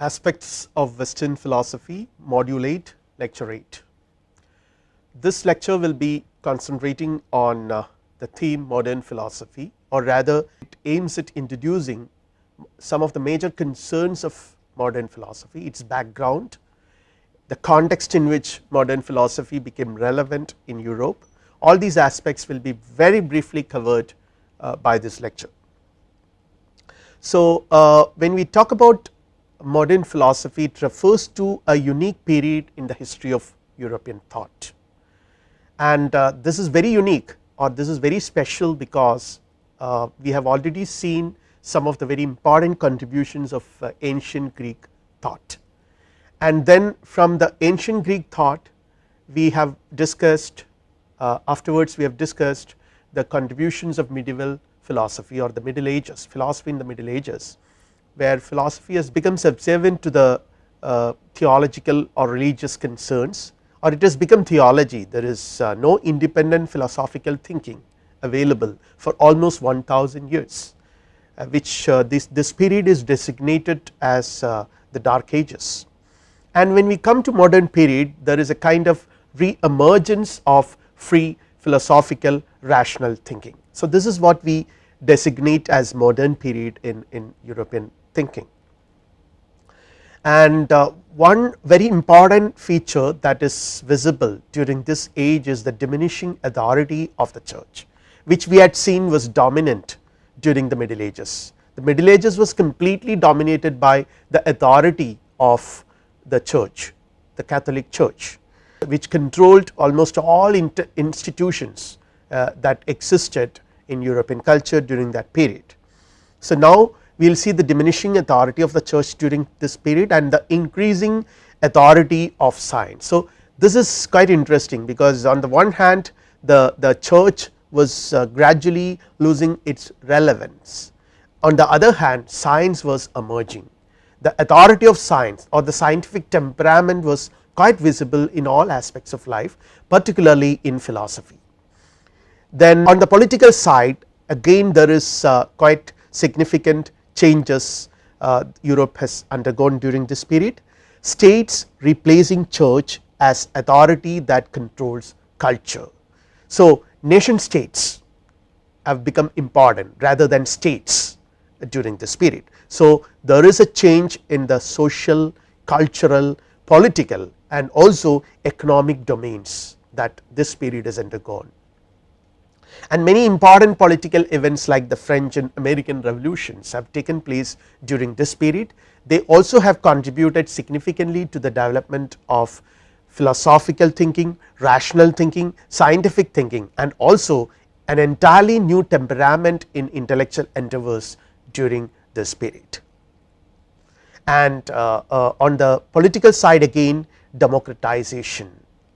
Aspects of Western Philosophy, Module 8, Lecture 8. This lecture will be concentrating on the theme modern philosophy, or rather it aims at introducing some of the major concerns of modern philosophy, its background, the context in which modern philosophy became relevant in Europe. All these aspects will be very briefly covered by this lecture. So, when we talk about modern philosophy, it refers to a unique period in the history of European thought, and this is very unique, or this is very special, because we have already seen some of the very important contributions of ancient Greek thought, and then from the ancient Greek thought we have discussed afterwards we have discussed the contributions of medieval philosophy, or the Middle Ages, philosophy in the Middle Ages, where philosophy has become subservient to the theological or religious concerns, or it has become theology. There is no independent philosophical thinking available for almost 1000 years, which this period is designated as the Dark Ages. And when we come to modern period, there is a kind of re-emergence of free philosophical rational thinking. So, this is what we designate as modern period in European thinking. And one very important feature that is visible during this age is the diminishing authority of the church, which we had seen was dominant during the Middle Ages. The Middle Ages was completely dominated by the authority of the church, the Catholic Church, which controlled almost all institutions that existed in European culture during that period. So, now we will see the diminishing authority of the church during this period and the increasing authority of science. So, this is quite interesting, because on the one hand the church was gradually losing its relevance, on the other hand science was emerging. The authority of science, or the scientific temperament, was quite visible in all aspects of life, particularly in philosophy. Then on the political side, again there is quite significant changes Europe has undergone during this period. States replacing church as authority that controls culture. So, nation states have become important rather than states during this period. So, there is a change in the social, cultural, political and also economic domains that this period has undergone. And many important political events like the French and American revolutions have taken place during this period. They also have contributed significantly to the development of philosophical thinking, rational thinking, scientific thinking, and also an entirely new temperament in intellectual endeavors during this period. And on the political side, again democratization,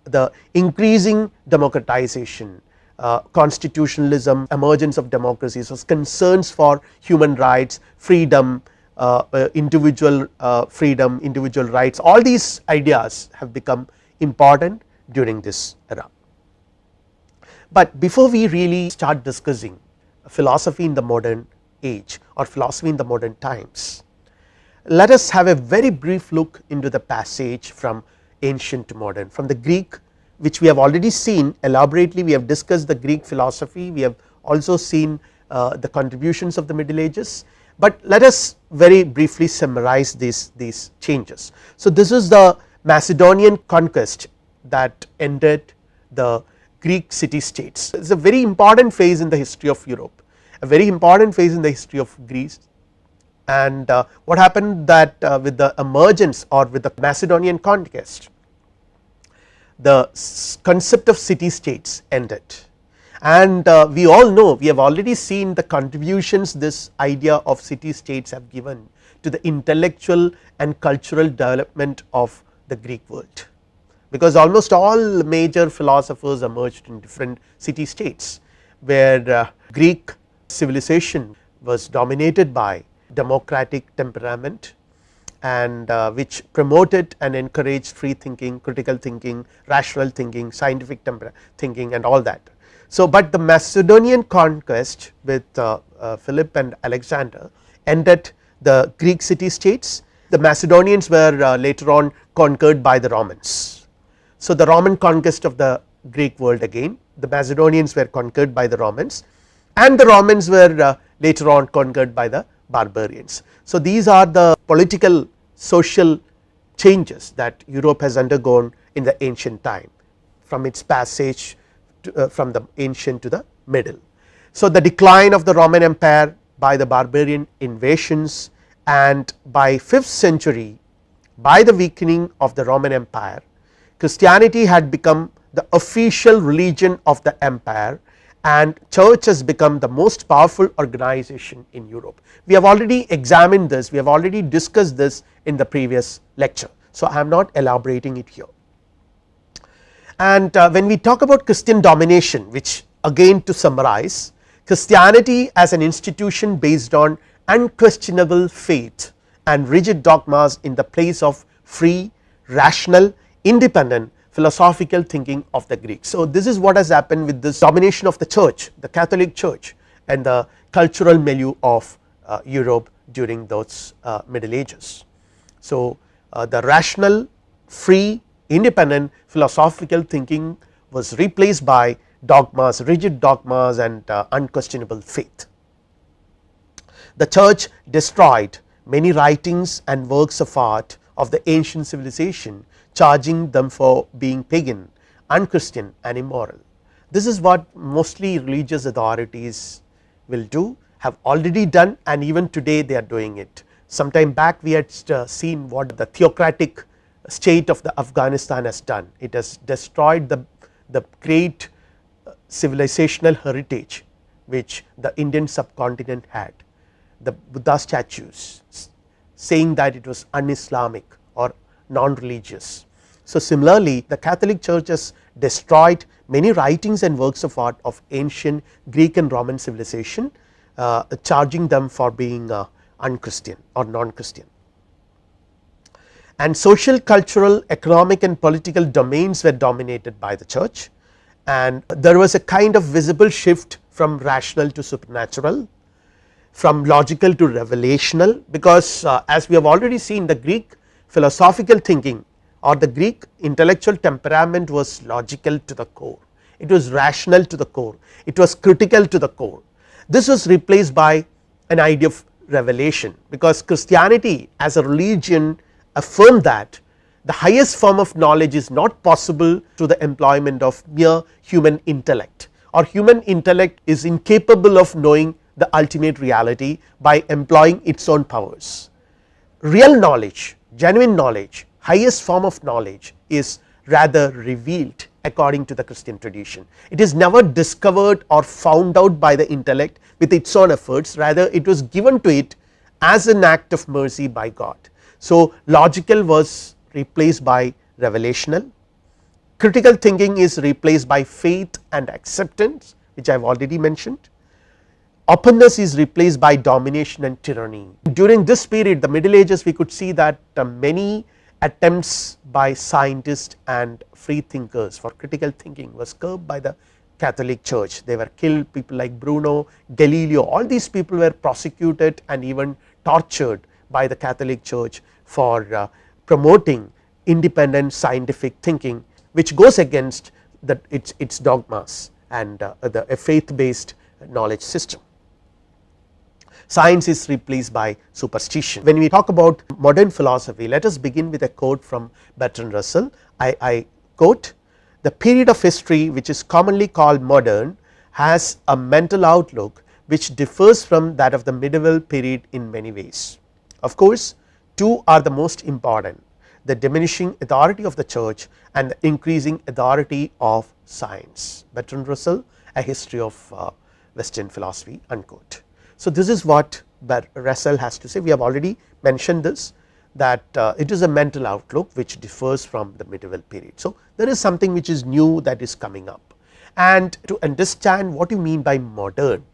the increasing democratization, constitutionalism, emergence of democracies, was concerns for human rights, freedom, individual freedom, individual rights, all these ideas have become important during this era. But before we really start discussing philosophy in the modern age, or philosophy in the modern times, let us have a very brief look into the passage from ancient to modern, from the Greek, which we have already seen elaborately. We have discussed the Greek philosophy, we have also seen the contributions of the Middle Ages, but let us very briefly summarize these changes. So, this is the Macedonian conquest that ended the Greek city states. It is a very important phase in the history of Europe, a very important phase in the history of Greece. And what happened that with the emergence, or with the Macedonian conquest, the concept of city states ended, and we all know, we have already seen the contributions this idea of city states have given to the intellectual and cultural development of the Greek world, because almost all major philosophers emerged in different city states, where Greek civilization was dominated by democratic temperament, and which promoted and encouraged free thinking, critical thinking, rational thinking, scientific thinking, and all that. So, but the Macedonian conquest with Philip and Alexander ended the Greek city states. the Macedonians were later on conquered by the Romans. So, the Roman conquest of the Greek world, again the Macedonians were conquered by the Romans, and the Romans were later on conquered by the barbarians. So, these are the political social changes that Europe has undergone in the ancient time, from its passage to, from the ancient to the middle. So, the decline of the Roman Empire by the barbarian invasions, and by 5th century by the weakening of the Roman Empire, Christianity had become the official religion of the empire, and church has become the most powerful organization in Europe. We have already examined this, we have already discussed this in the previous lecture. So, I am not elaborating it here. And when we talk about Christian domination, which again to summarize, Christianity as an institution based on unquestionable faith and rigid dogmas in the place of free, rational, independent philosophical thinking of the Greeks. So, this is what has happened with this domination of the church, the Catholic Church, and the cultural milieu of Europe during those middle ages. So, the rational, free, independent philosophical thinking was replaced by dogmas, rigid dogmas, and unquestionable faith. The church destroyed many writings and works of art of the ancient civilization, charging them for being pagan, unchristian, and immoral. This is what mostly religious authorities will do, have already done, and even today they are doing it. Sometime back we had seen what the theocratic state of the Afghanistan has done. It has destroyed the great civilizational heritage which the Indian subcontinent had, the Buddha statues, saying that it was un-Islamic or non-religious. So, similarly the Catholic Church has destroyed many writings and works of art of ancient Greek and Roman civilization, charging them for being unchristian or non-Christian. And social, cultural, economic, and political domains were dominated by the church, and there was a kind of visible shift from rational to supernatural, from logical to revelational, because as we have already seen, the Greek philosophical thinking or the Greek intellectual temperament was logical to the core, it was rational to the core, it was critical to the core. This was replaced by an idea of revelation, because Christianity as a religion affirmed that the highest form of knowledge is not possible through the employment of mere human intellect, or human intellect is incapable of knowing the ultimate reality by employing its own powers. Real knowledge, genuine knowledge, highest form of knowledge is rather revealed according to the Christian tradition. It is never discovered or found out by the intellect with its own efforts, rather it was given to it as an act of mercy by God. So, logical was replaced by revelational, critical thinking is replaced by faith and acceptance, which I have already mentioned. Openness is replaced by domination and tyranny. During this period, the middle ages, we could see that many attempts by scientists and free thinkers for critical thinking was curbed by the Catholic Church. They were killed, people like Bruno, Galileo, all these people were prosecuted and even tortured by the Catholic Church for promoting independent scientific thinking, which goes against its dogmas and a faith based knowledge system. Science is replaced by superstition. When we talk about modern philosophy, let us begin with a quote from Bertrand Russell. I quote, "The period of history which is commonly called modern has a mental outlook which differs from that of the medieval period in many ways. Of course, two are the most important: the diminishing authority of the church and the increasing authority of science." Bertrand Russell, A History of Western Philosophy, unquote. So, this is what Russell has to say. We have already mentioned this, that it is a mental outlook which differs from the medieval period. So, there is something which is new that is coming up, and to understand what you mean by modern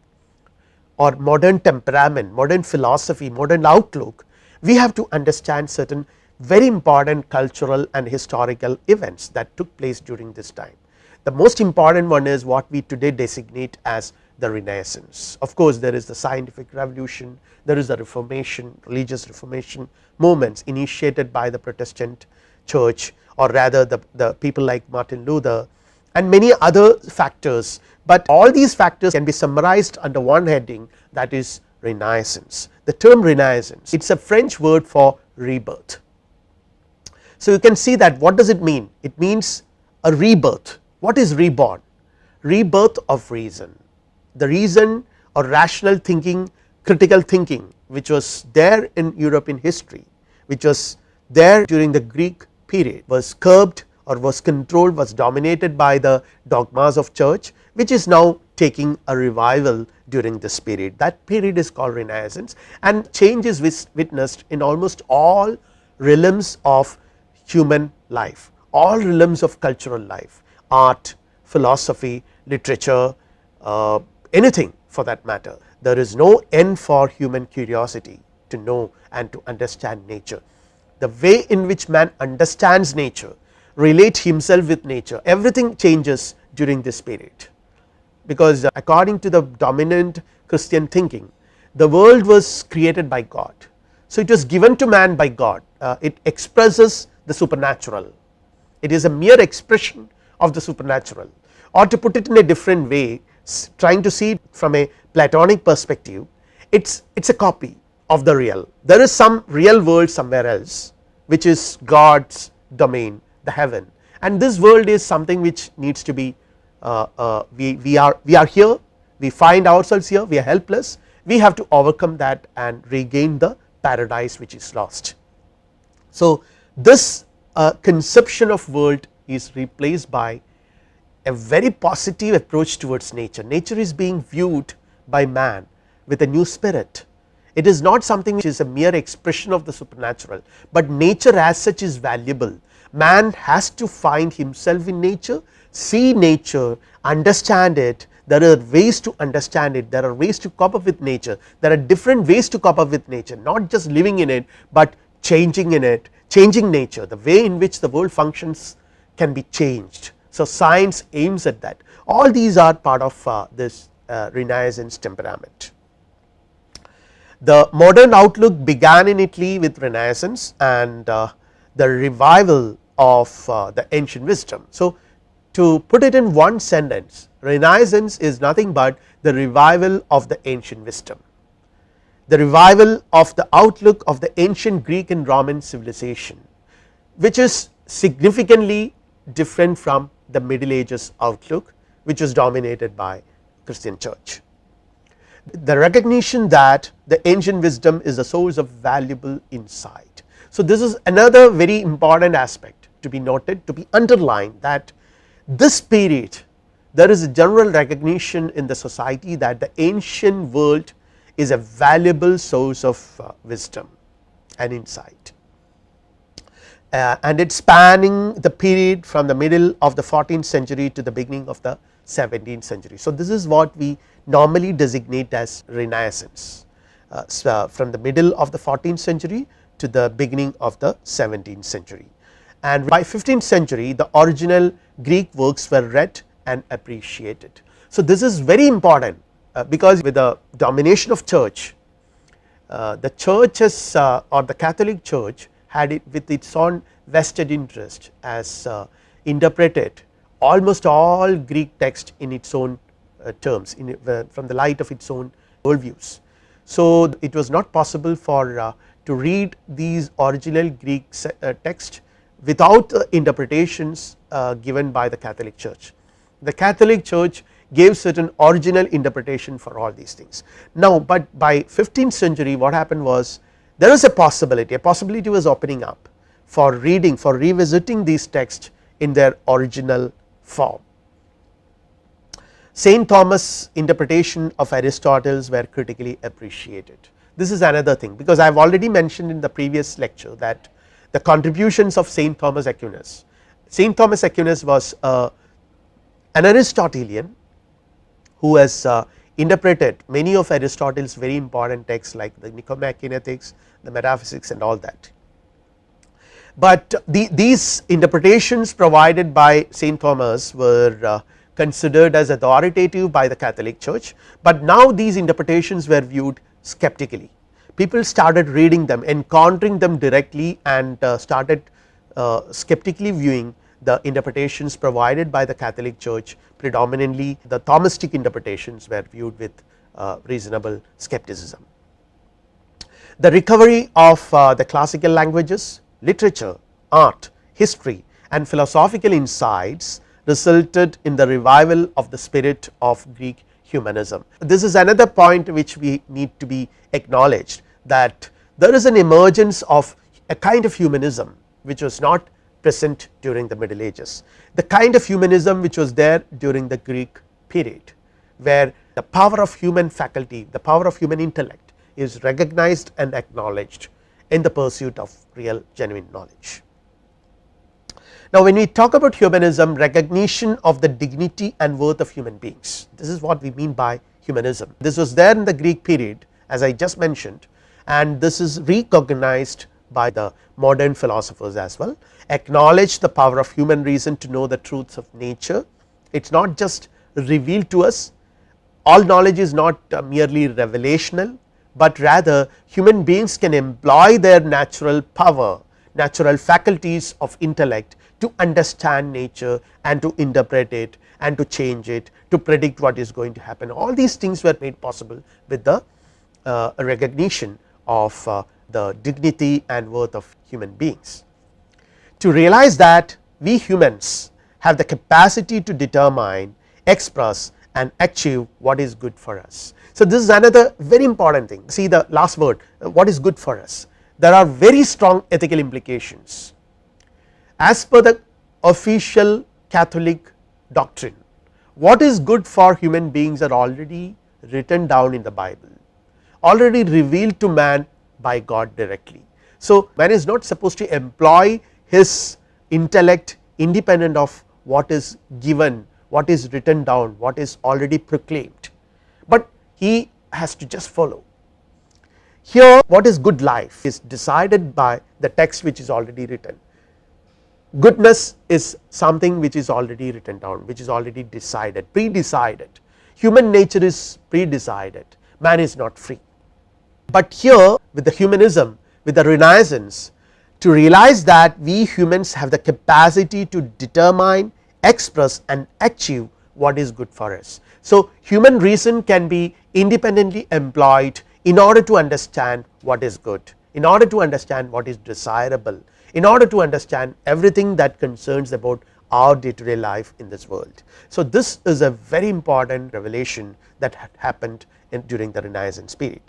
or modern temperament, modern philosophy, modern outlook, we have to understand certain very important cultural and historical events that took place during this time. The most important one is what we today designate as the Renaissance. Of course, there is the scientific revolution, there is the Reformation, religious Reformation movements initiated by the Protestant church, or rather the people like Martin Luther and many other factors, but all these factors can be summarized under one heading, that is Renaissance. The term Renaissance, it is a French word for rebirth. So you can see that what does it mean? It means a rebirth. What is reborn? Rebirth of reason. The reason or rational thinking, critical thinking, which was there in European history, which was there during the Greek period, was curbed or was controlled, was dominated by the dogmas of church, which is now taking a revival during this period. That period is called Renaissance, and change is witnessed in almost all realms of human life, all realms of cultural life, art, philosophy, literature, anything for that matter. There is no end for human curiosity to know and to understand nature. The way in which man understands nature, relate himself with nature, everything changes during this period, because according to the dominant Christian thinking, the world was created by God. So it was given to man by God, it expresses the supernatural, it is a mere expression of the supernatural, or to put it in a different way, trying to see it from a Platonic perspective, it is a copy of the real. There is some real world somewhere else, which is God's domain, the heaven, and this world is something which needs to be we are here, we find ourselves here, we are helpless, we have to overcome that and regain the paradise which is lost. So this conception of world is replaced by a very positive approach towards nature. Nature is being viewed by man with a new spirit. It is not something which is a mere expression of the supernatural, but nature as such is valuable. Man has to find himself in nature, see nature, understand it. There are ways to understand it, there are ways to cope up with nature, there are different ways to cope up with nature, not just living in it, but changing in it, changing nature. The way in which the world functions can be changed. So science aims at that. All these are part of this Renaissance temperament. The modern outlook began in Italy with Renaissance and the revival of the ancient wisdom. So to put it in one sentence, Renaissance is nothing but the revival of the ancient wisdom, the revival of the outlook of the ancient Greek and Roman civilization, which is significantly different from the Middle Ages outlook, which was dominated by Christian church. The recognition that the ancient wisdom is a source of valuable insight. So this is another very important aspect to be noted, to be underlined, that this period there is a general recognition in the society that the ancient world is a valuable source of wisdom and insight, and it is spanning the period from the middle of the 14th century to the beginning of the 17th century. So this is what we normally designate as Renaissance, from the middle of the 14th century to the beginning of the 17th century, and by 15th century the original Greek works were read and appreciated. So this is very important, because with the domination of church, the churches or the Catholic Church had it with its own vested interest as interpreted almost all Greek text in its own terms, from the light of its own worldviews. So it was not possible for to read these original Greek text without interpretations given by the Catholic Church. The Catholic Church gave certain original interpretation for all these things. Now, but by 15th century what happened was, there is a possibility was opening up for reading, for revisiting these texts in their original form. Saint Thomas' interpretation of Aristotle's were critically appreciated. This is another thing, because I have already mentioned in the previous lecture that the contributions of Saint Thomas Aquinas. Saint Thomas Aquinas was an Aristotelian who has interpreted many of Aristotle's very important texts like the Nicomachean Ethics, the Metaphysics and all that. But these interpretations provided by Saint Thomas were considered as authoritative by the Catholic Church, but now these interpretations were viewed skeptically. People started reading them, encountering them directly, and started skeptically viewing the interpretations provided by the Catholic Church. Predominantly the Thomistic interpretations were viewed with reasonable skepticism. The recovery of the classical languages, literature, art, history and philosophical insights resulted in the revival of the spirit of Greek humanism. This is another point which we need to be acknowledged, that there is an emergence of a kind of humanism which was not present during the Middle Ages, the kind of humanism which was there during the Greek period, where the power of human faculty, the power of human intellect is recognized and acknowledged in the pursuit of real genuine knowledge. Now, when we talk about humanism, recognition of the dignity and worth of human beings, this is what we mean by humanism. This was there in the Greek period, as I just mentioned, and this is recognized by the modern philosophers as well. Acknowledge the power of human reason to know the truths of nature. It is not just revealed to us, all knowledge is not merely revelational, but rather human beings can employ their natural power, natural faculties of intellect to understand nature and to interpret it and to change it, to predict what is going to happen. All these things were made possible with the recognition of the dignity and worth of human beings. To realize that we humans have the capacity to determine, express and achieve what is good for us. So, this is another very important thing. See the last word, what is good for us. There are very strong ethical implications. As per the official Catholic doctrine, what is good for human beings are already written down in the Bible, already revealed to man by God directly. So, man is not supposed to employ his intellect independent of what is given, what is written down, what is already proclaimed, but he has to just follow. Here what is good life is decided by the text which is already written. Goodness is something which is already written down, which is already decided, pre-decided. Human nature is pre-decided, man is not free. But here with the humanism, with the Renaissance, to realize that we humans have the capacity to determine, express and achieve what is good for us. So, human reason can be independently employed in order to understand what is good, in order to understand what is desirable, in order to understand everything that concerns about our day to day life in this world. So, this is a very important revelation that had happened during the Renaissance period.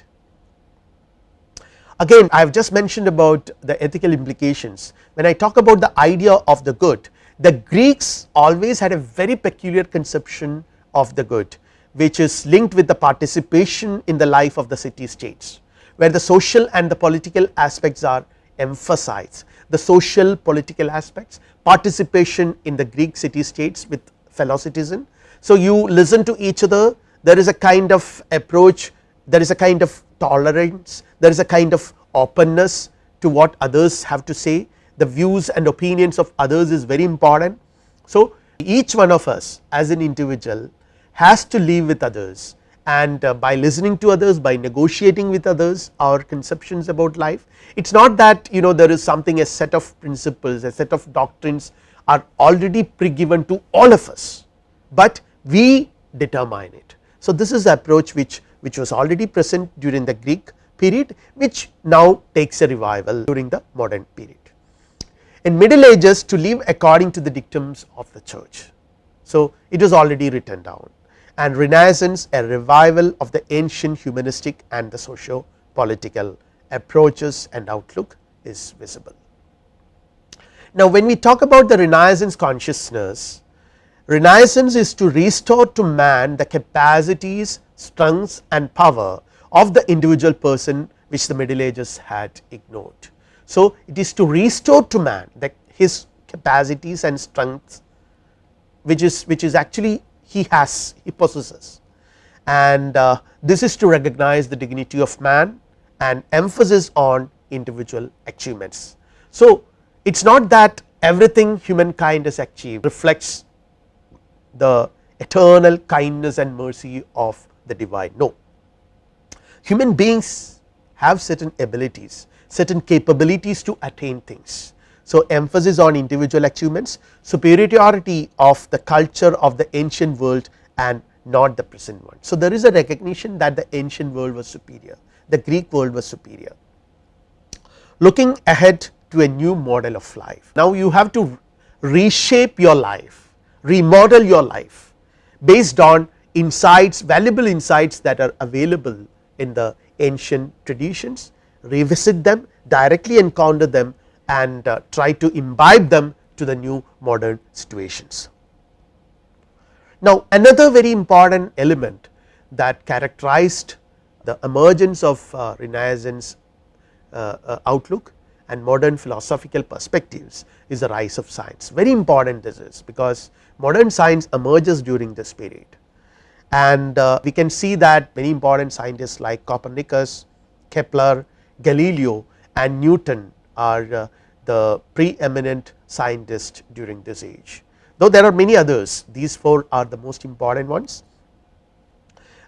Again, I have just mentioned about the ethical implications. When I talk about the idea of the good, the Greeks always had a very peculiar conception of the good, which is linked with the participation in the life of the city states, where the social and the political aspects are emphasized. The social political aspects, participation in the Greek city states with fellow citizen. So, you listen to each other, there is a kind of approach, there is a kind of tolerance, there is a kind of openness to what others have to say, the views and opinions of others is very important. So, each one of us as an individual has to live with others, and by listening to others, by negotiating with others our conceptions about life. It is not that there is something, a set of principles, a set of doctrines are already pre-given to all of us, but we determine it. So, this is the approach which was already present during the Greek period, which now takes a revival during the modern period. In Middle Ages, to live according to the dictums of the church. So, it is already written down, and Renaissance, a revival of the ancient humanistic and the socio political approaches and outlook is visible. Now, when we talk about the Renaissance consciousness, Renaissance is to restore to man the capacities, strengths and power of the individual person which the Middle Ages had ignored. So, it is to restore to man his capacities and strengths which is actually he possesses, and this is to recognize the dignity of man and emphasis on individual achievements. So, it is not that everything humankind has achieved reflects the eternal kindness and mercy of the divine. No, human beings have certain abilities, certain capabilities to attain things. So, emphasis on individual achievements, superiority of the culture of the ancient world and not the present one. So, there is a recognition that the ancient world was superior, the Greek world was superior. Looking ahead to a new model of life. Now, you have to reshape your life, remodel your life based on insights, valuable insights that are available in the ancient traditions, revisit them, directly encounter them and try to imbibe them to the new modern situations. Now, another very important element that characterized the emergence of Renaissance outlook and modern philosophical perspectives is the rise of science. Very important this is, because modern science emerges during this period, and we can see that many important scientists like Copernicus, Kepler, Galileo and Newton are the preeminent scientists during this age, though there are many others. These four are the most important ones,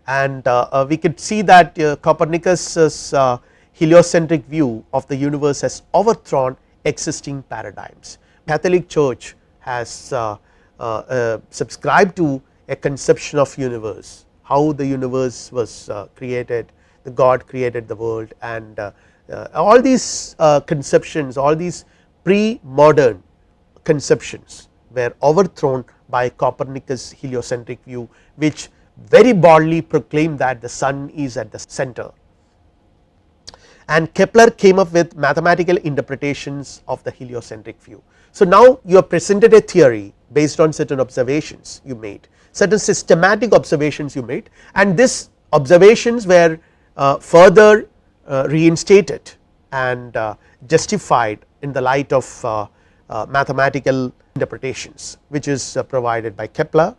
and we could see that Copernicus's heliocentric view of the universe has overthrown existing paradigms. Catholic Church has subscribed to a conception of universe, how the universe was created, the God created the world, and all these conceptions, all these pre-modern conceptions were overthrown by Copernicus' heliocentric view, which very boldly proclaimed that the sun is at the center, and Kepler came up with mathematical interpretations of the heliocentric view. So, now you are presented a theory based on certain observations you made, certain systematic observations you made, and these observations were further reinstated and justified in the light of mathematical interpretations, which is provided by Kepler,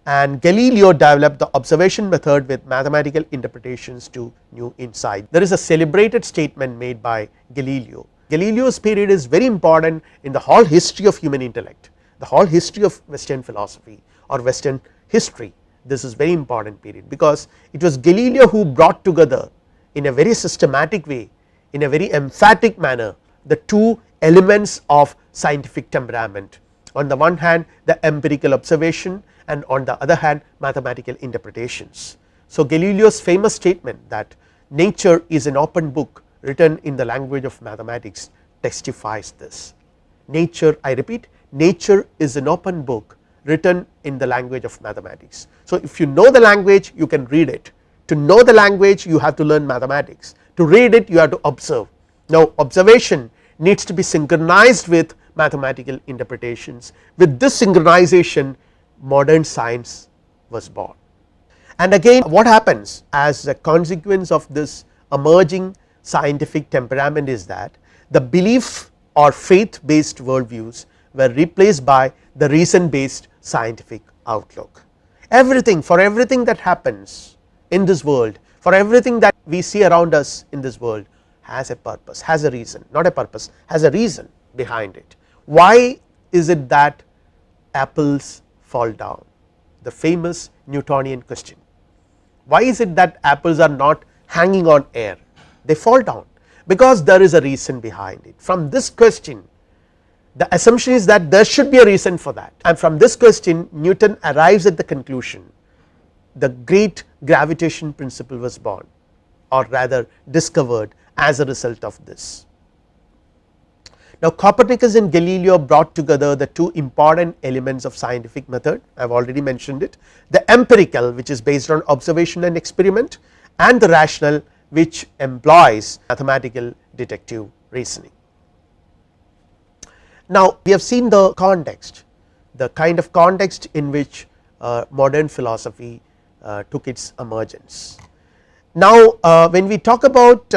and Galileo developed the observation method with mathematical interpretations to new insight. There is a celebrated statement made by Galileo. Galileo's period is very important in the whole history of human intellect, the whole history of Western philosophy or Western history. This is very important period, because it was Galileo who brought together in a very systematic way, in a very emphatic manner, the two elements of scientific temperament. On the one hand, the empirical observation, and on the other hand, mathematical interpretations. So, Galileo's famous statement that nature is an open book written in the language of mathematics testifies this. Nature, I repeat, nature is an open book written in the language of mathematics. So, if you know the language, you can read it. To know the language, you have to learn mathematics. To read it, you have to observe. Now, observation needs to be synchronized with mathematical interpretations. With this synchronization, modern science was born. And again, what happens as a consequence of this emerging scientific temperament is that the belief or faith based worldviews were replaced by the reason based scientific outlook. Everything, for everything that happens in this world, for everything that we see around us in this world, has a purpose, has a reason, not a purpose, has a reason behind it. Why is it that apples fall down? The famous Newtonian question. Why is it that apples are not hanging on air? They fall down because there is a reason behind it. From this question, the assumption is that there should be a reason for that, and from this question Newton arrives at the conclusion the great gravitation principle was born, or rather discovered as a result of this. Now, Copernicus and Galileo brought together the two important elements of scientific method. I have already mentioned it, the empirical, which is based on observation and experiment, and the rational, which employs mathematical deductive reasoning. Now, we have seen the context, the kind of context in which modern philosophy took its emergence. Now, when we talk about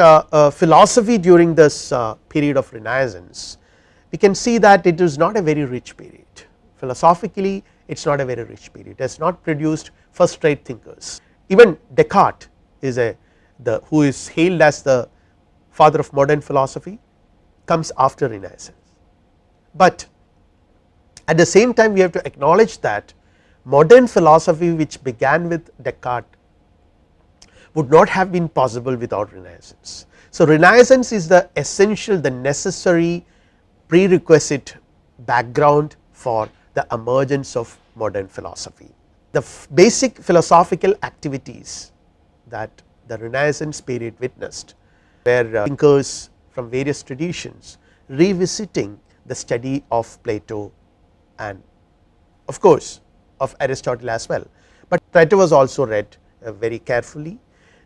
philosophy during this period of Renaissance, we can see that it is not a very rich period. Philosophically, it is not a very rich period. It has not produced first rate thinkers. Even Descartes is who is hailed as the father of modern philosophy, comes after Renaissance. But at the same time, we have to acknowledge that modern philosophy which began with Descartes would not have been possible without Renaissance. So, Renaissance is the essential, the necessary prerequisite background for the emergence of modern philosophy. The basic philosophical activities that the Renaissance period witnessed were thinkers from various traditions revisiting the study of Plato and of course of Aristotle as well, but Plato was also read very carefully,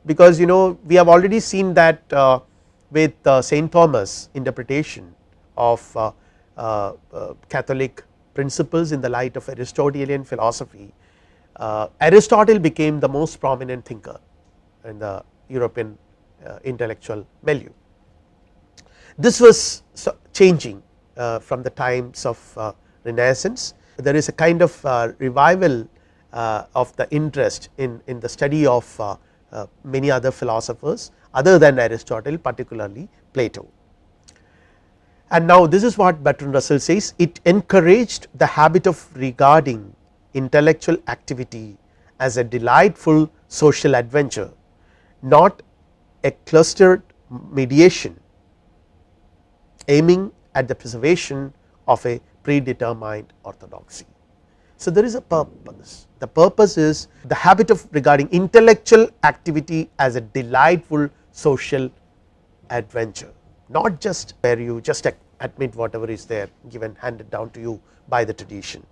because we have already seen that with Saint Thomas interpretation of Catholic principles in the light of Aristotelian philosophy, Aristotle became the most prominent thinker in the European intellectual milieu. This was changing from the times of Renaissance. There is a kind of revival of the interest in the study of many other philosophers other than Aristotle, particularly Plato. And now this is what Bertrand Russell says: it encouraged the habit of regarding intellectual activity as a delightful social adventure, not a clustered mediation aiming at the preservation of a predetermined orthodoxy. So, there is a purpose. The purpose is the habit of regarding intellectual activity as a delightful social adventure, not just where you just admit whatever is there given handed down to you by the tradition.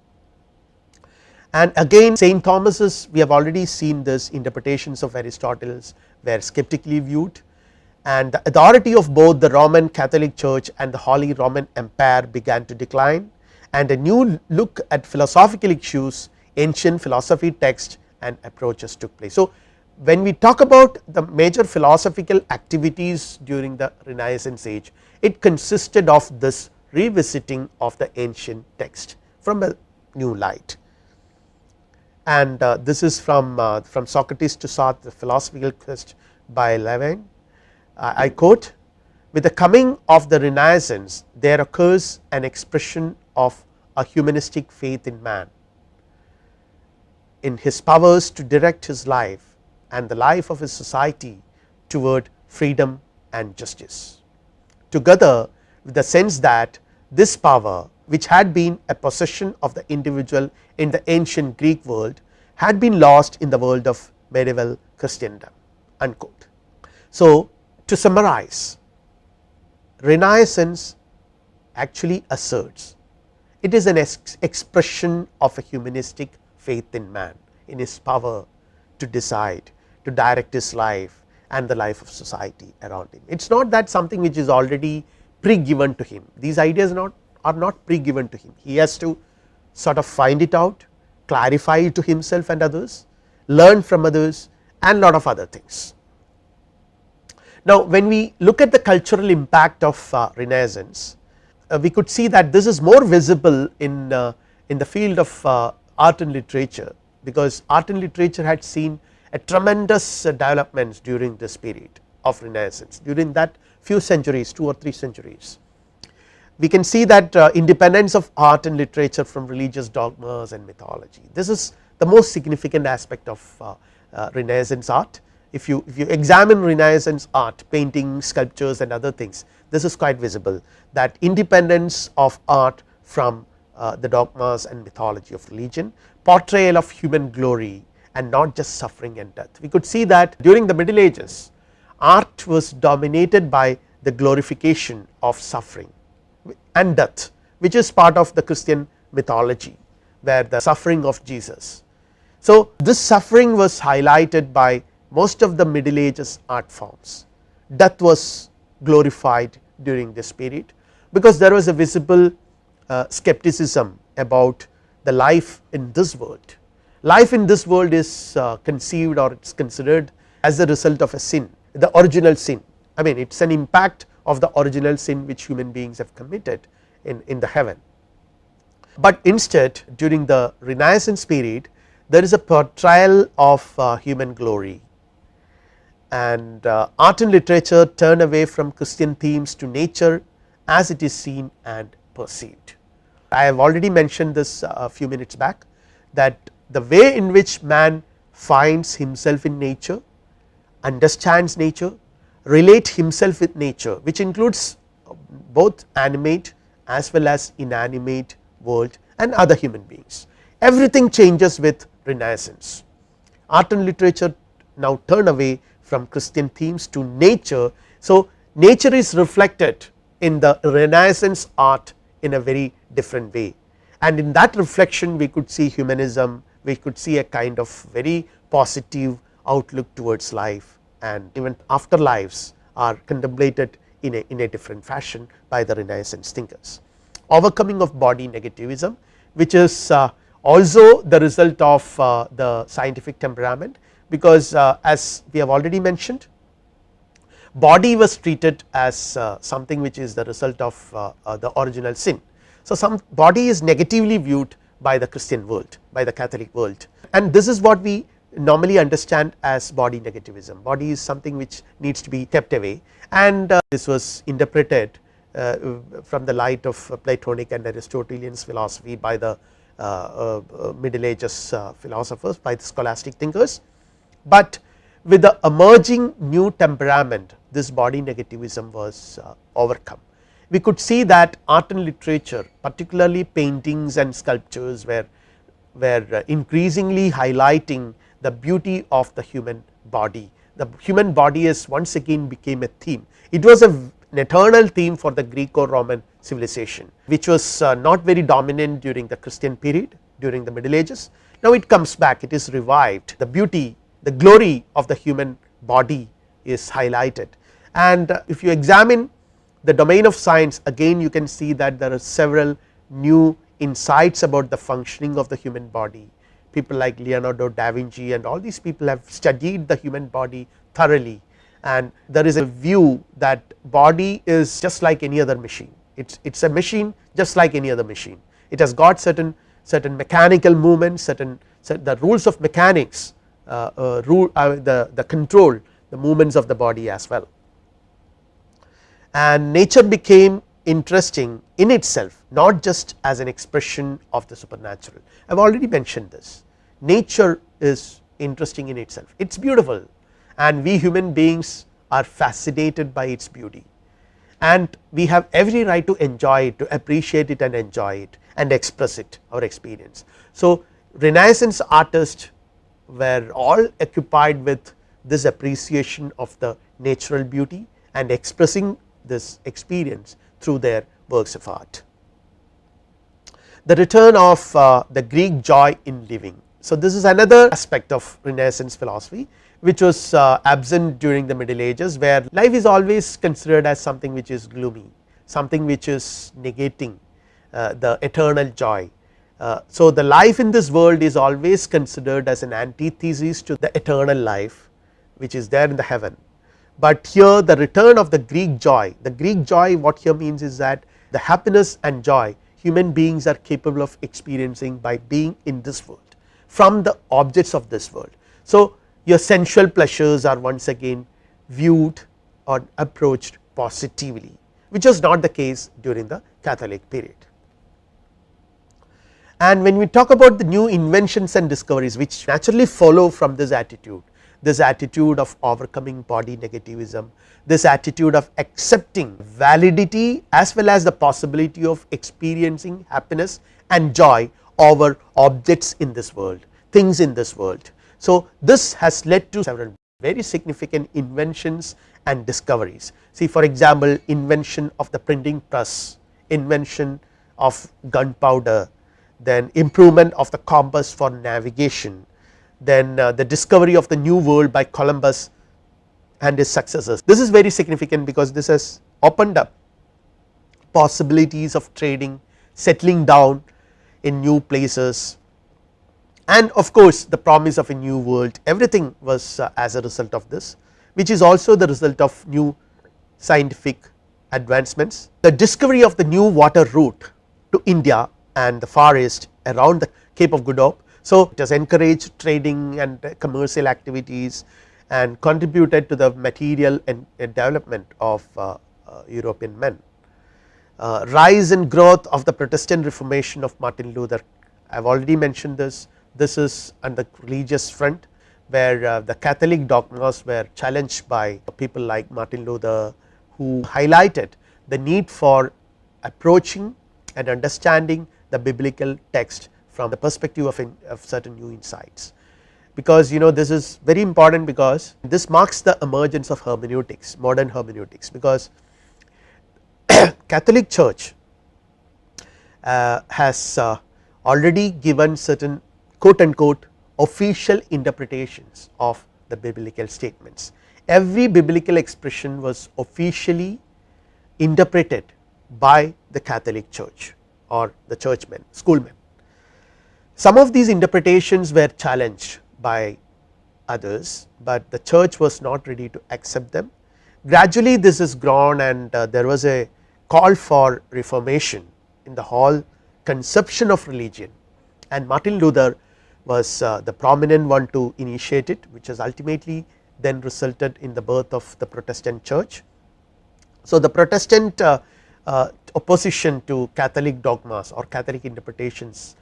And again Saint Thomas's, we have already seen this, interpretations of Aristotle's were skeptically viewed, and the authority of both the Roman Catholic Church and the Holy Roman Empire began to decline, and a new look at philosophical issues, ancient philosophy texts and approaches took place. So, when we talk about the major philosophical activities during the Renaissance age, it consisted of this revisiting of the ancient text from a new light. And this is from Socrates to Sartre, the philosophical quest by Levin. I quote: with the coming of the Renaissance there occurs an expression of a humanistic faith in man, in his powers to direct his life and the life of his society toward freedom and justice, together with the sense that this power, which had been a possession of the individual in the ancient Greek world, had been lost in the world of medieval Christendom, unquote. So, to summarize, Renaissance actually asserts it is an expression of a humanistic faith in man, in his power to decide, to direct his life and the life of society around him. It is not that something which is already pre-given to him, these ideas are not pre-given to him, he has to sort of find it out, clarify it to himself and others, learn from others and lot of other things. Now, when we look at the cultural impact of Renaissance, we could see that this is more visible in the field of art and literature, because art and literature had seen a tremendous developments during this period of Renaissance, during that few centuries, 2 or 3 centuries. We can see that independence of art and literature from religious dogmas and mythology. This is the most significant aspect of Renaissance art. If you examine Renaissance art, paintings, sculptures and other things, this is quite visible, that independence of art from the dogmas and mythology of religion, portrayal of human glory and not just suffering and death. We could see that during the Middle Ages art was dominated by the glorification of suffering and death, which is part of the Christian mythology, where the suffering of Jesus. So, this suffering was highlighted by most of the Middle Ages art forms. Death was glorified during this period, because there was a visible skepticism about the life in this world. Life in this world is conceived, or it is considered as a result of a sin, the original sin. I mean, it is an impact of the original sin which human beings have committed in the heaven. But instead, during the Renaissance period, there is a portrayal of human glory, and art and literature turn away from Christian themes to nature as it is seen and perceived. I have already mentioned this a few minutes back, that the way in which man finds himself in nature, understands nature, relate himself with nature, which includes both animate as well as inanimate world and other human beings. Everything changes with Renaissance. Art and literature now turn away from Christian themes to nature. So, nature is reflected in the Renaissance art in a very different way, and in that reflection we could see humanism, we could see a kind of very positive outlook towards life, and even afterlives are contemplated in a different fashion by the Renaissance thinkers. Overcoming of body negativism, which is also the result of the scientific temperament, because as we have already mentioned, body was treated as something which is the result of the original sin. So, some body is negatively viewed by the Christian world, by the Catholic world, and this is what we normally understand as body negativism. Body is something which needs to be kept away, and this was interpreted from the light of Platonic and Aristotelian philosophy by the Middle Ages philosophers, by the scholastic thinkers. But with the emerging new temperament, this body negativism was overcome. We could see that art and literature, particularly paintings and sculptures, were increasingly highlighting the beauty of the human body. The human body is once again became a theme. It was an eternal theme for the Greco-Roman civilization, which was not very dominant during the Christian period, during the Middle Ages. Now it comes back, it is revived, the beauty, the glory of the human body is highlighted. And if you examine the domain of science, again you can see that there are several new insights about the functioning of the human body. People like Leonardo da Vinci and all these people have studied the human body thoroughly, and there is a view that body is just like any other machine. It's a machine just like any other machine. It has got certain mechanical movements, the rules of mechanics the control the movements of the body as well. And nature became interesting in itself, not just as an expression of the supernatural. I have already mentioned this. Nature is interesting in itself, it is beautiful, and we human beings are fascinated by its beauty, and we have every right to enjoy it, to appreciate it and enjoy it and express it, our experience. So, Renaissance artists were all occupied with this appreciation of the natural beauty and expressing this experience through their works of art. The return of the Greek joy in living. So, this is another aspect of Renaissance philosophy which was absent during the Middle Ages, where life is always considered as something which is gloomy, something which is negating the eternal joy. So, the life in this world is always considered as an antithesis to the eternal life which is there in the heaven. But here the return of the Greek joy, what here means is that the happiness and joy human beings are capable of experiencing by being in this world, from the objects of this world. So, your sensual pleasures are once again viewed or approached positively, which was not the case during the Catholic period. And when we talk about the new inventions and discoveries which naturally follow from this attitude of overcoming body negativism, this attitude of accepting validity as well as the possibility of experiencing happiness and joy over objects in this world, things in this world. So, this has led to several very significant inventions and discoveries. See, for example, invention of the printing press, invention of gunpowder, then improvement of the compass for navigation, then the discovery of the new world by Columbus and his successors. This is very significant because this has opened up possibilities of trading, settling down in new places, and of course, the promise of a new world. Everything was as a result of this, which is also the result of new scientific advancements. The discovery of the new water route to India and the Far East around the Cape of Good Hope. So, it has encouraged trading and commercial activities and contributed to the material and development of European men. Rise and growth of the Protestant Reformation of Martin Luther, I have already mentioned this. this is on the religious front, where the Catholic dogmas were challenged by people like Martin Luther, who highlighted the need for approaching and understanding the biblical text from the perspective of certain new insights. Because this is very important, because this marks the emergence of hermeneutics, modern hermeneutics, because Catholic Church has already given certain quote unquote official interpretations of the biblical statements. Every biblical expression was officially interpreted by the Catholic Church or the churchmen, schoolmen. Some of these interpretations were challenged by others, but the church was not ready to accept them. Gradually this is grown, and there was a call for reformation in the whole conception of religion, and Martin Luther was the prominent one to initiate it, which has ultimately then resulted in the birth of the Protestant church. So, the Protestant opposition to Catholic dogmas or Catholic interpretations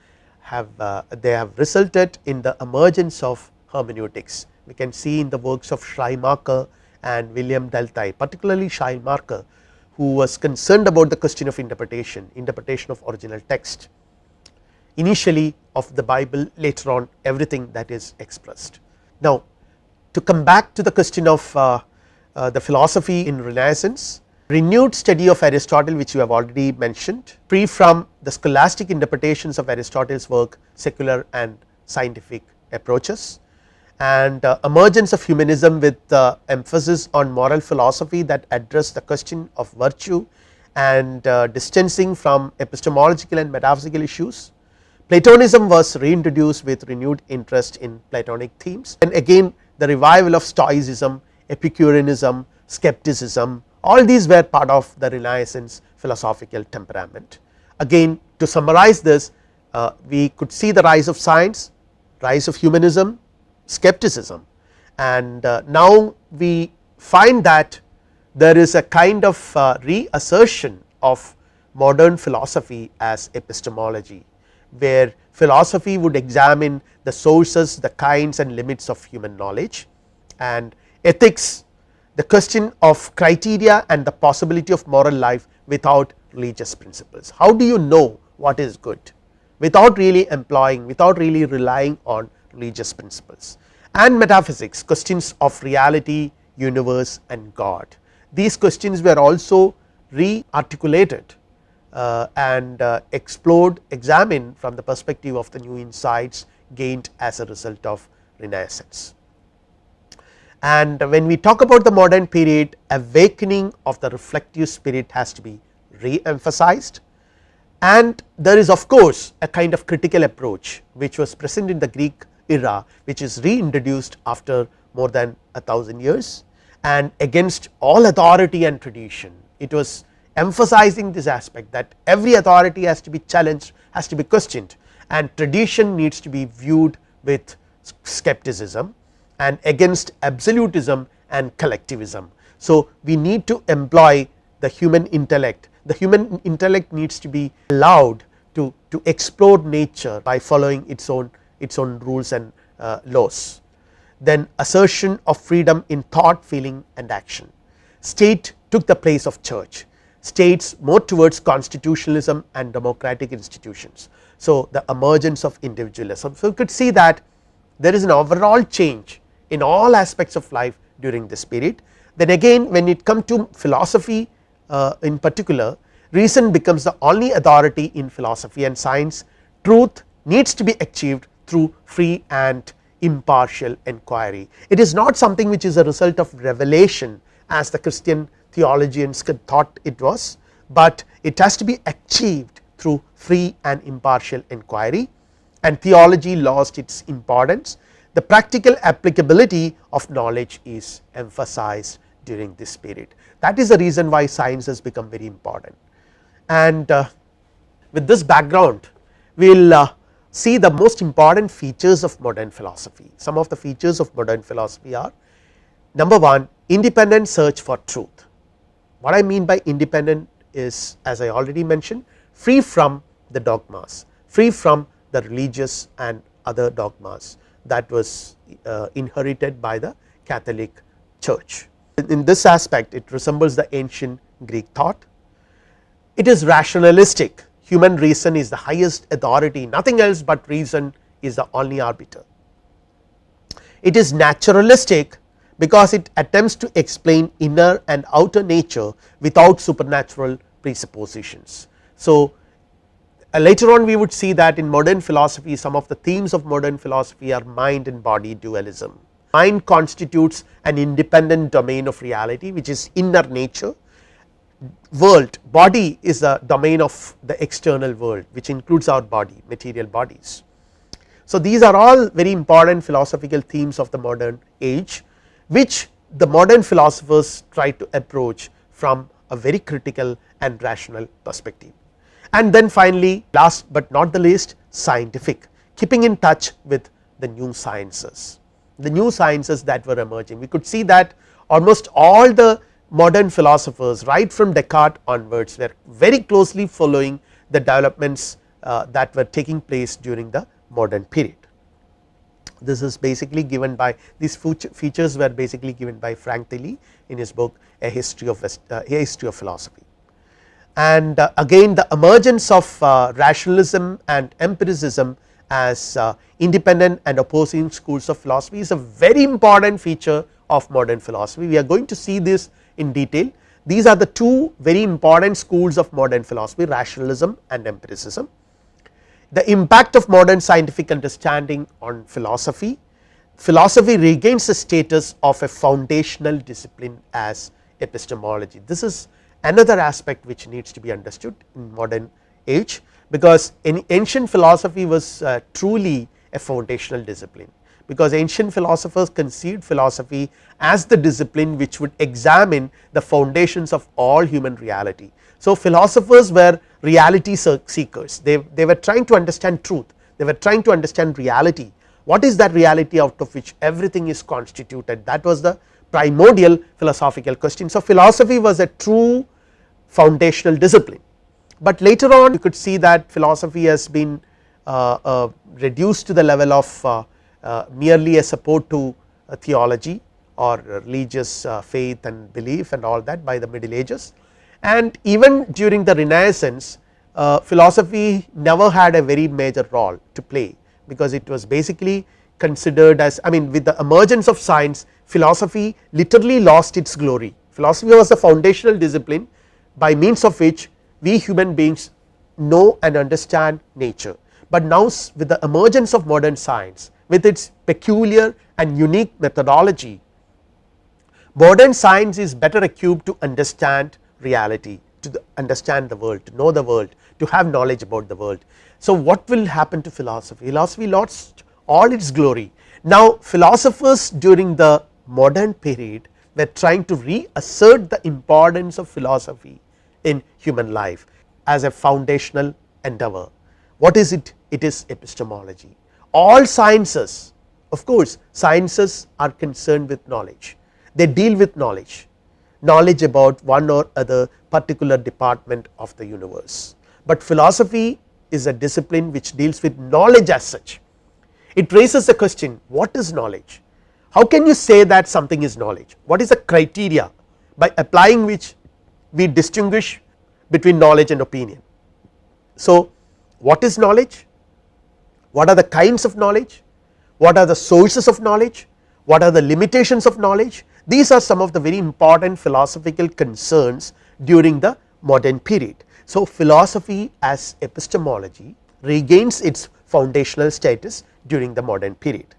they have resulted in the emergence of hermeneutics. We can see in the works of Schleiermacher and William Dalthey, particularly Schleiermacher, who was concerned about the question of interpretation of original text, initially of the Bible, later on everything that is expressed. Now, to come back to the question of the philosophy in Renaissance, renewed study of Aristotle, which you have already mentioned, free from the scholastic interpretations of Aristotle's work, secular and scientific approaches, and emergence of humanism with emphasis on moral philosophy that address the question of virtue and distancing from epistemological and metaphysical issues. Platonism was reintroduced with renewed interest in Platonic themes, and again the revival of Stoicism, Epicureanism, skepticism, all these were part of the Renaissance philosophical temperament. Again, to summarize this, we could see the rise of science, rise of humanism, skepticism, and now we find that there is a kind of reassertion of modern philosophy as epistemology, where philosophy would examine the sources, the kinds and limits of human knowledge, and ethics, the question of criteria and the possibility of moral life without religious principles. How do you know what is good without really employing, without really relying on religious principles? And metaphysics, questions of reality, universe and God. These questions were also re-articulated and explored, examined from the perspective of the new insights gained as a result of Renaissance. And when we talk about the modern period, awakening of the reflective spirit has to be re-emphasized, and there is of course a kind of critical approach which was present in the Greek era, which is reintroduced after more than 1000 years, and against all authority and tradition. It was emphasizing this aspect that every authority has to be challenged, has to be questioned, and tradition needs to be viewed with skepticism, and against absolutism and collectivism. So, we need to employ the human intellect. The human intellect needs to be allowed to explore nature by following its own rules and laws. Then assertion of freedom in thought, feeling and action. State took the place of church, states more towards constitutionalism and democratic institutions. So, the emergence of individualism. So, you could see that there is an overall change in all aspects of life during this period. Then again, when it comes to philosophy in particular, reason becomes the only authority in philosophy and science. Truth needs to be achieved through free and impartial inquiry. It is not something which is a result of revelation as the Christian theologians thought it was, but it has to be achieved through free and impartial inquiry, and theology lost its importance. The practical applicability of knowledge is emphasized during this period. That is the reason why science has become very important. And with this background, we will see the most important features of modern philosophy. Some of the features of modern philosophy are: number one, independent search for truth. What I mean by independent is, as I already mentioned, free from the dogmas, free from the religious and other dogmas that was inherited by the Catholic Church. In this aspect it resembles the ancient Greek thought. It is rationalistic. Human reason is the highest authority, nothing else but reason is the only arbiter. It is naturalistic because it attempts to explain inner and outer nature without supernatural presuppositions. So, later on we would see that in modern philosophy some of the themes of modern philosophy are mind and body dualism. Mind constitutes an independent domain of reality which is inner nature. World, body is the domain of the external world which includes our body, material bodies. So, these are all very important philosophical themes of the modern age which the modern philosophers try to approach from a very critical and rational perspective. And then finally, last but not the least, scientific, keeping in touch with the new sciences, the new sciences that were emerging. We could see that almost all the modern philosophers right from Descartes onwards were very closely following the developments that were taking place during the modern period. This is basically given by these features were basically given by Frank Tilly in his book A History of Philosophy. And again the emergence of rationalism and empiricism as independent and opposing schools of philosophy is a very important feature of modern philosophy. We are going to see this in detail. These are the two very important schools of modern philosophy, rationalism and empiricism. The impact of modern scientific understanding on philosophy. Philosophy regains the status of a foundational discipline as epistemology. This is another aspect which needs to be understood in modern age, because in ancient philosophy was truly a foundational discipline, because ancient philosophers conceived philosophy as the discipline which would examine the foundations of all human reality. So, philosophers were reality seekers, they were trying to understand truth, they were trying to understand reality. What is that reality out of which everything is constituted? That was the primordial philosophical question. So, philosophy was a true foundational discipline, but later on you could see that philosophy has been reduced to the level of merely a support to theology or religious faith and belief and all that by the Middle Ages. And even during the Renaissance philosophy never had a very major role to play, because it was basically considered as, I mean, with the emergence of science philosophy literally lost its glory. Philosophy was the foundational discipline by means of which we human beings know and understand nature, but now with the emergence of modern science with its peculiar and unique methodology, modern science is better equipped to understand reality, to understand the world, to know the world, to have knowledge about the world. So, what will happen to philosophy? Philosophy lost all its glory. Now, philosophers during the modern period were trying to reassert the importance of philosophy in human life as a foundational endeavor. What is it? It is epistemology. All sciences, of course sciences are concerned with knowledge, they deal with knowledge about one or other particular department of the universe, but philosophy is a discipline which deals with knowledge as such. It raises the question, what is knowledge? How can you say that something is knowledge? What is the criteria by applying which we distinguish between knowledge and opinion? So, what is knowledge? What are the kinds of knowledge? What are the sources of knowledge? What are the limitations of knowledge? These are some of the very important philosophical concerns during the modern period. So, philosophy as epistemology regains its foundational status during the modern period,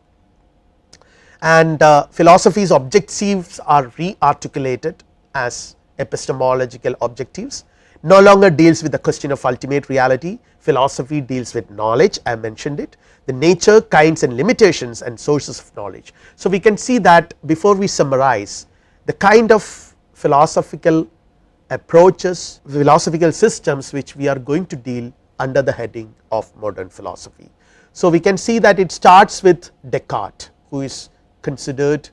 and philosophy's objectives are re-articulated as epistemological objectives. No longer deals with the question of ultimate reality, philosophy deals with knowledge, I mentioned it, the nature, kinds and limitations and sources of knowledge. So, we can see that before we summarize the kind of philosophical approaches, philosophical systems which we are going to deal under the heading of modern philosophy. So, we can see that it starts with Descartes, who is considered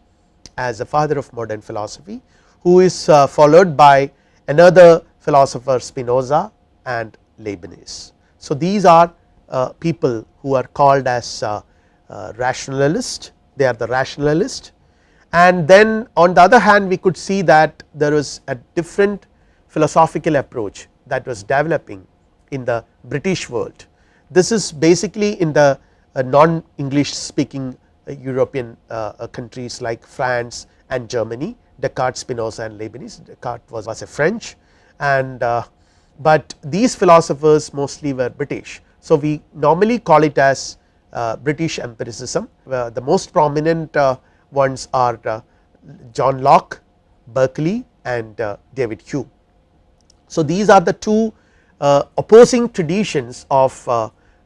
as the father of modern philosophy, who is followed by another philosopher Spinoza and Leibniz. So, these are people who are called as rationalist, they are the rationalist. And then on the other hand we could see that there was a different philosophical approach that was developing in the British world. This is basically in the non English speaking European countries like France and Germany. Descartes, Spinoza and Leibniz. Descartes was a French, and but these philosophers mostly were British. So, we normally call it as British empiricism. The most prominent ones are John Locke, Berkeley and David Hume. So, these are the two opposing traditions of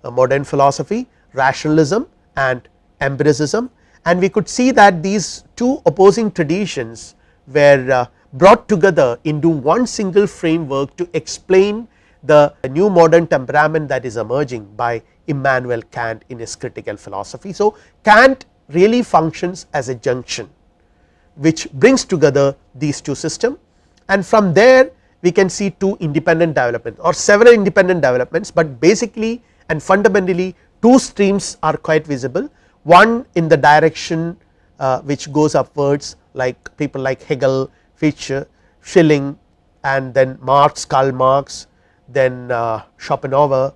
modern philosophy, rationalism and empiricism, and we could see that these two opposing traditions were brought together into one single framework to explain the new modern temperament that is emerging by Immanuel Kant in his critical philosophy. So, Kant really functions as a junction which brings together these two systems, and from there we can see two independent developments or several independent developments, but basically and fundamentally two streams are quite visible. One in the direction which goes upwards, like people like Hegel, Fichte, Schelling, and then Marx, Karl Marx, then Schopenhauer,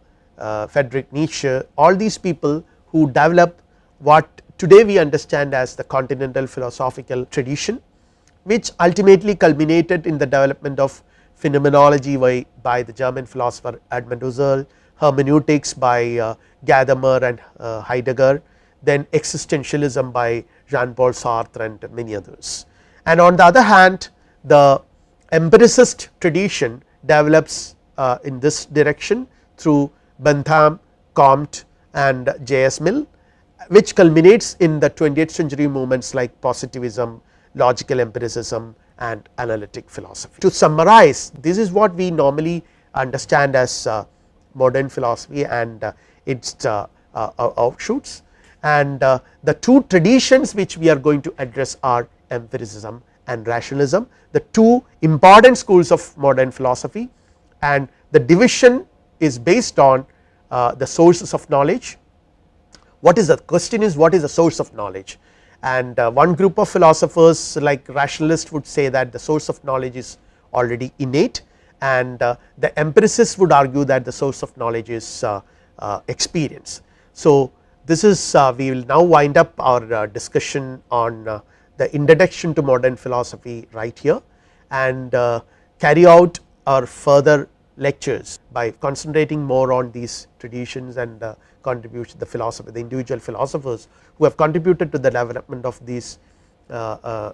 Friedrich Nietzsche, all these people who develop what today we understand as the continental philosophical tradition, which ultimately culminated in the development of phenomenology by the German philosopher Edmund Husserl, hermeneutics by Gadamer and Heidegger, then existentialism by Jean-Paul Sartre and many others. And on the other hand, the empiricist tradition develops in this direction through Bentham, Comte and J.S. Mill, which culminates in the 20th century movements like positivism, logical empiricism and analytic philosophy. To summarize, this is what we normally understand as modern philosophy and its offshoots, and the two traditions which we are going to address are empiricism and rationalism, the two important schools of modern philosophy, and the division is based on the sources of knowledge. What is the question is, what is the source of knowledge? And one group of philosophers like rationalists would say that the source of knowledge is already innate, and the empiricists would argue that the source of knowledge is experience. So, this is we will now wind up our discussion on the introduction to modern philosophy right here, and carry out our further lectures by concentrating more on these traditions and contribution, the individual philosophers who have contributed to the development of these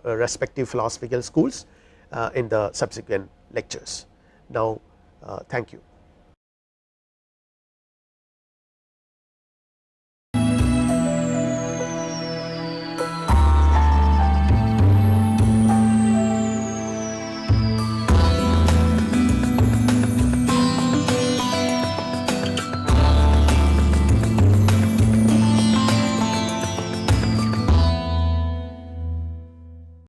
respective philosophical schools in the subsequent lectures. Now, thank you.